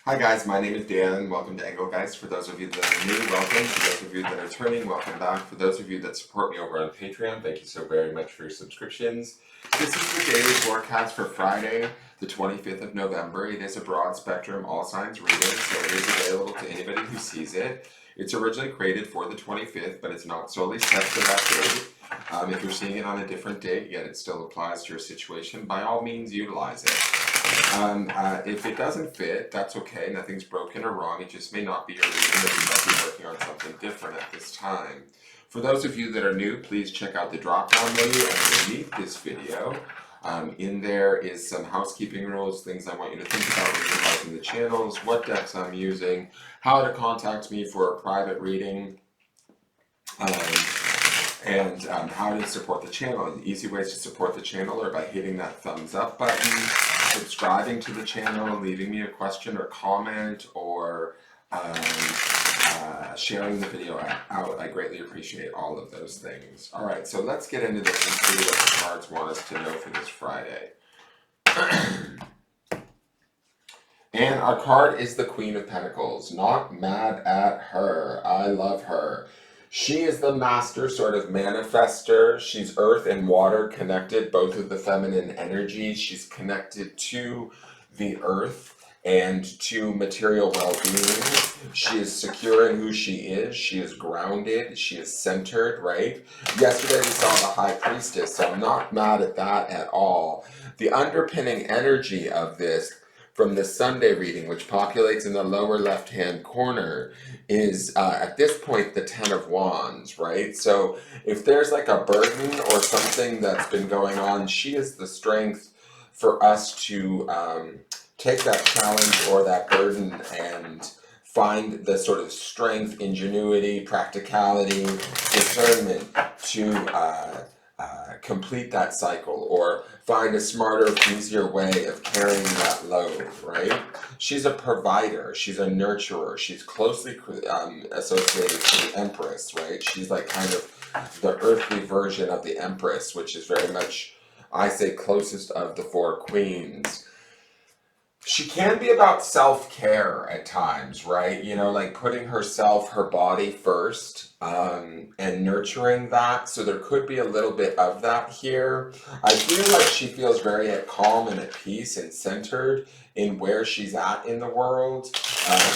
Hi guys, my name is Dan. Welcome to Engelgeist. For those of you that are new, welcome. For those of you that are returning, welcome back. For those of you that support me over on Patreon, thank you so very much for your subscriptions. This is the daily forecast for Friday, the 25th of November. It is a broad spectrum, all signs reading, so it is available to anybody who sees it. It's originally created for the 25th, but it's not solely set for that date. If you're seeing it on a different date, yet it still applies to your situation, by all means utilize it. If it doesn't fit, that's okay. Nothing's broken or wrong. It just may not be your reading, but you might be working on something different at this time. For those of you that are new, please check out the drop-down menu underneath this video. In there is some housekeeping rules, things I want you to think about when you're utilizing the channels, what decks I'm using, how to contact me for a private reading, and how to support the channel. And easy ways to support the channel are by hitting that thumbs up button, subscribing to the channel, leaving me a question or comment, or sharing the video out. I greatly appreciate all of those things. All right, so let's get into this and see what the cards want us to know for this Friday. And our card is the Queen of Pentacles. Not mad at her. I love her. She is the master sort of manifester. She's earth and water connected, both of the feminine energies. She's connected to the earth and to material well-being. She is secure in who she is. She is grounded. She is centered, right? Yesterday we saw the High Priestess, so I'm not mad at that at all. The underpinning energy of this from the Sunday reading, which populates in the lower left-hand corner, is at this point the Ten of Wands, right? So if there's like a burden or something that's been going on, she is the strength for us to take that challenge or that burden and find the sort of strength, ingenuity, practicality, discernment to complete that cycle or find a smarter, easier way of carrying that load, right? She's a provider. She's a nurturer. She's closely associated to the Empress, right? She's like kind of the earthly version of the Empress, which is very much, I say, closest of the four queens. She can be about self-care at times, right? You know, like putting herself, her body first, and nurturing that. So there could be a little bit of that here. I feel like she feels very at calm and at peace and centered in where she's at in the world,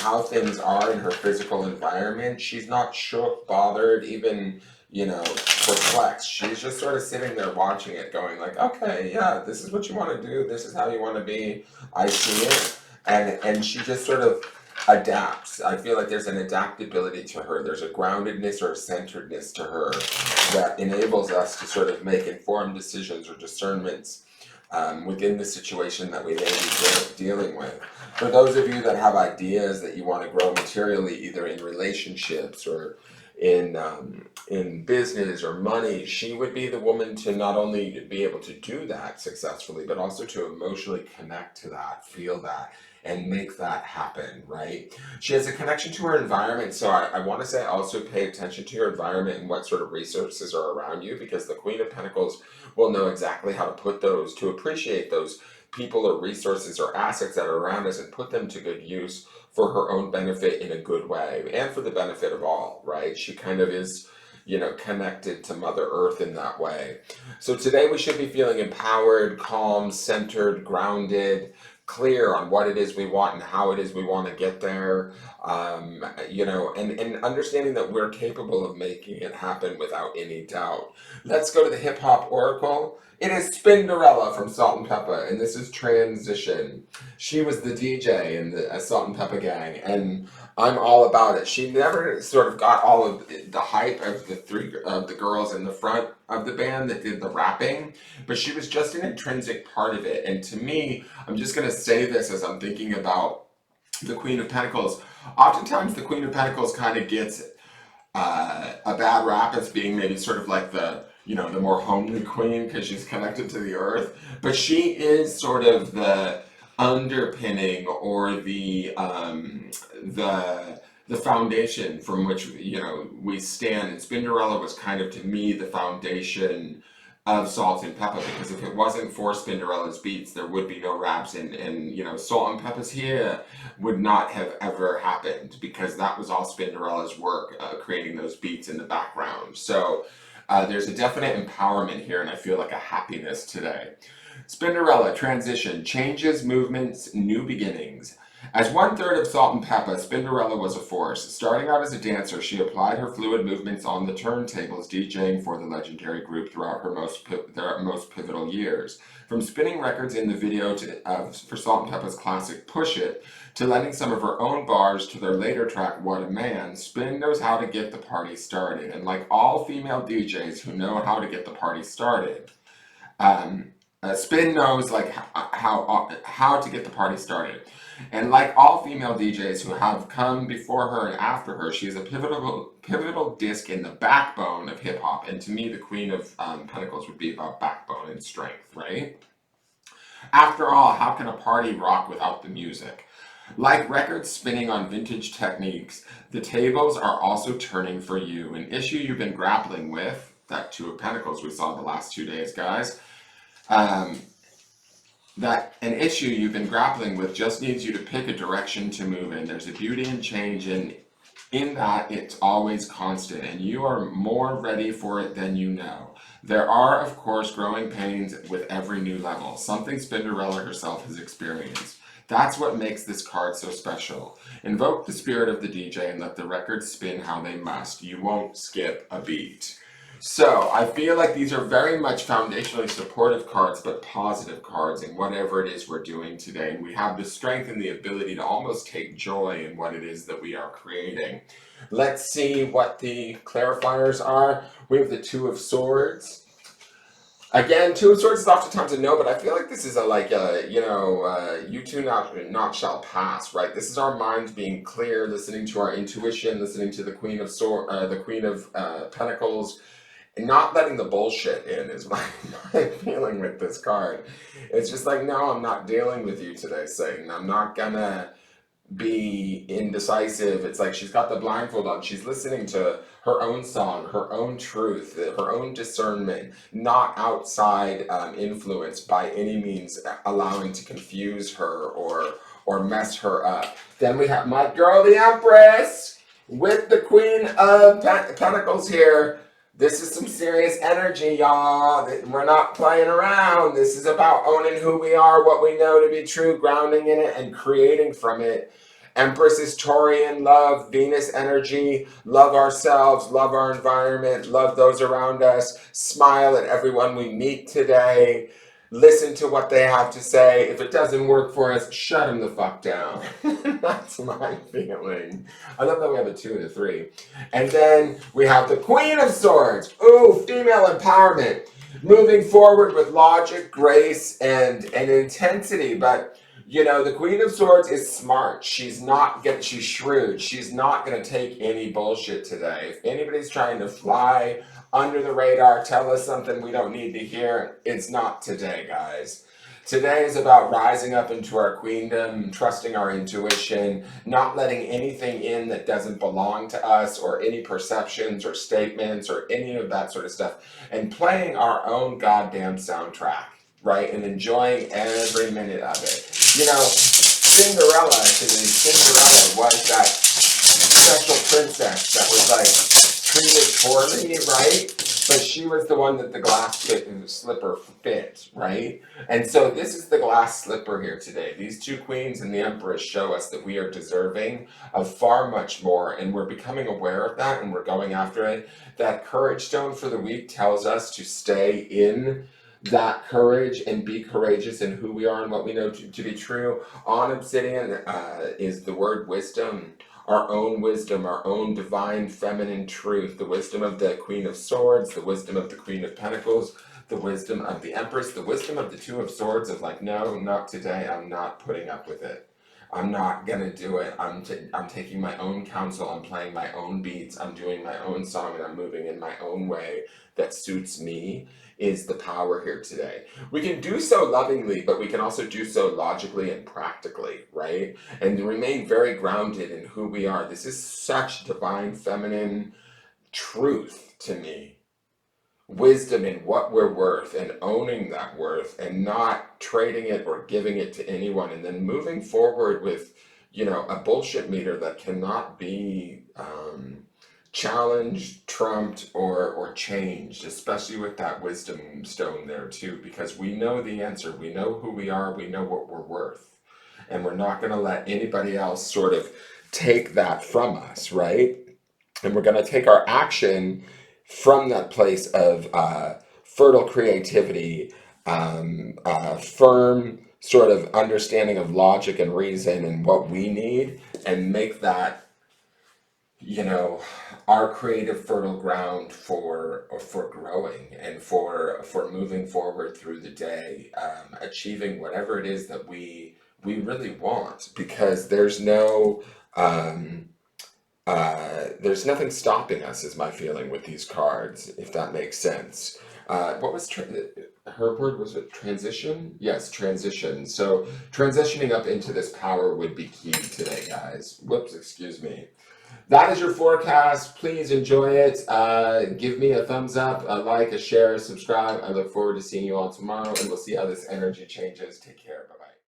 how things are in her physical environment. She's not shook, bothered, even, you know, perplexed. She's just sort of sitting there watching it going like, okay, yeah, this is what you want to do. This is how you want to be. I see it. And she just sort of adapts. I feel like there's an adaptability to her. There's a groundedness or a centeredness to her that enables us to sort of make informed decisions or discernments within the situation that we may be dealing with. For those of you that have ideas that you want to grow materially, either in relationships or in business or money, she would be the woman to not only be able to do that successfully, but also to emotionally connect to that, feel that, and make that happen, right? She has a connection to her environment, so I want to say also pay attention to your environment and what sort of resources are around you, because the Queen of Pentacles will know exactly how to put those, to appreciate those people or resources or assets that are around us and put them to good use for her own benefit in a good way and for the benefit of all, right? She kind of is, you know, connected to Mother Earth in that way. So today we should be feeling empowered, calm, centered, grounded, clear on what it is we want and how it is we want to get there, you know, and understanding that we're capable of making it happen without any doubt. Let's go to the Hip Hop Oracle. It is Spinderella from Salt and Pepper, and this is Transition. She was the DJ in the Salt and Pepper gang, and I'm all about it. She never sort of got all of the hype of the three of the girls in the front of the band that did the rapping, but she was just an intrinsic part of it. And to me, I'm just going to say this as I'm thinking about the Queen of Pentacles. Oftentimes, the Queen of Pentacles kind of gets a bad rap as being maybe sort of like the, you know, the more homely queen because she's connected to the earth, but she is sort of the underpinning or the foundation from which, you know, we stand. And Spinderella was kind of, to me, the foundation of Salt and Pepper, because if it wasn't for Spinderella's beats, there would be no raps, and you know, Salt and Pepper's here would not have ever happened, because that was all Spinderella's work, creating those beats in the background. So there's a definite empowerment here, and I feel like a happiness today. Spinderella, transition, changes, movements, new beginnings. As one-third of Salt and Pepper, Spinderella was a force. Starting out as a dancer, she applied her fluid movements on the turntables, DJing for the legendary group throughout their most pivotal years. From spinning records in the video for Salt and Pepper's classic Push It, to lending some of her own bars to their later track What a Man, Spin knows how to get the party started. And like all female DJs who know how to get the party started, Spin knows like how to get the party started. And like all female DJs who have come before her and after her, she is a pivotal disc in the backbone of hip hop. And to me, the Queen of Pentacles would be about backbone and strength, right? After all, how can a party rock without the music? Like records spinning on vintage techniques, the tables are also turning for you. An issue you've been grappling with, that Two of Pentacles we saw the last 2 days, guys. That an issue you've been grappling with just needs you to pick a direction to move in. There's a beauty in change, and in that it's always constant, and you are more ready for it than you know. There are, of course, growing pains with every new level, something Spinderella herself has experienced. That's what makes this card so special. Invoke the spirit of the DJ and let the records spin how they must. You won't skip a beat. So I feel like these are very much foundationally supportive cards, but positive cards in whatever it is we're doing today. And we have the strength and the ability to almost take joy in what it is that we are creating. Let's see what the clarifiers are. We have the Two of Swords. Again, Two of Swords is oftentimes a no, but I feel like this is you two not shall pass, right? This is our minds being clear, listening to our intuition, listening to the Queen of Pentacles, and not letting the bullshit in is my feeling with this card. It's just like, no, I'm not dealing with you today, Satan. I'm not gonna be indecisive. It's like she's got the blindfold on. She's listening to her own song, her own truth, her own discernment, not outside influence by any means allowing to confuse her or mess her up. Then we have my girl, the Empress, with the Queen of Pentacles here. This is some serious energy, y'all. We're not playing around. This is about owning who we are, what we know to be true, grounding in it, and creating from it. Empress is Taurian love, Venus energy, love ourselves, love our environment, love those around us, smile at everyone we meet today, listen to what they have to say. If it doesn't work for us, shut them the fuck down. That's my feeling. I love that we have a 2 and a 3. And then we have the Queen of Swords. Ooh, female empowerment. Moving forward with logic, grace, and intensity. But, you know, the Queen of Swords is smart. She's shrewd. She's not going to take any bullshit today. If anybody's trying to fly under the radar, tell us something we don't need to hear, it's not today, guys. Today is about rising up into our queendom, trusting our intuition, not letting anything in that doesn't belong to us, or any perceptions or statements or any of that sort of stuff, and playing our own goddamn soundtrack, right? And enjoying every minute of it. You know, Cinderella was that special princess that was like treated poorly, right? But she was the one that the glass slipper fit, right? And so this is the glass slipper here today. These two queens and the Empress show us that we are deserving of far much more, and we're becoming aware of that, and we're going after it. That courage stone for the week tells us to stay in that courage and be courageous in who we are and what we know to be true. On obsidian is the word wisdom. Our own divine feminine truth, the wisdom of the Queen of Swords, the wisdom of the Queen of Pentacles, the wisdom of the Empress, the wisdom of the Two of Swords of like, no, not today, I'm not putting up with it. I'm not gonna do it. I'm taking my own counsel, I'm playing my own beats, I'm doing my own song, and I'm moving in my own way that suits me, is the power here today. We can do so lovingly, but we can also do so logically and practically, right? And remain very grounded in who we are. This is such divine feminine truth to me. wisdom in what we're worth and owning that worth and not trading it or giving it to anyone, and then moving forward with, a bullshit meter that cannot be challenged, trumped, or changed, especially with that wisdom stone there too, because we know the answer. We know who we are. We know what we're worth. And we're not going to let anybody else sort of take that from us, right? And we're going to take our action from that place of fertile creativity, firm sort of understanding of logic and reason and what we need, and make that, our creative fertile ground for growing and for moving forward through the day, achieving whatever it is that we really want, because there's nothing stopping us, is my feeling with these cards, if that makes sense. What was her word? Was it transition? Yes, transition. So transitioning up into this power would be key today, guys. Whoops, excuse me. That is your forecast. Please enjoy it. Give me a thumbs up, a like, a share, subscribe. I look forward to seeing you all tomorrow, and we'll see how this energy changes. Take care. Bye.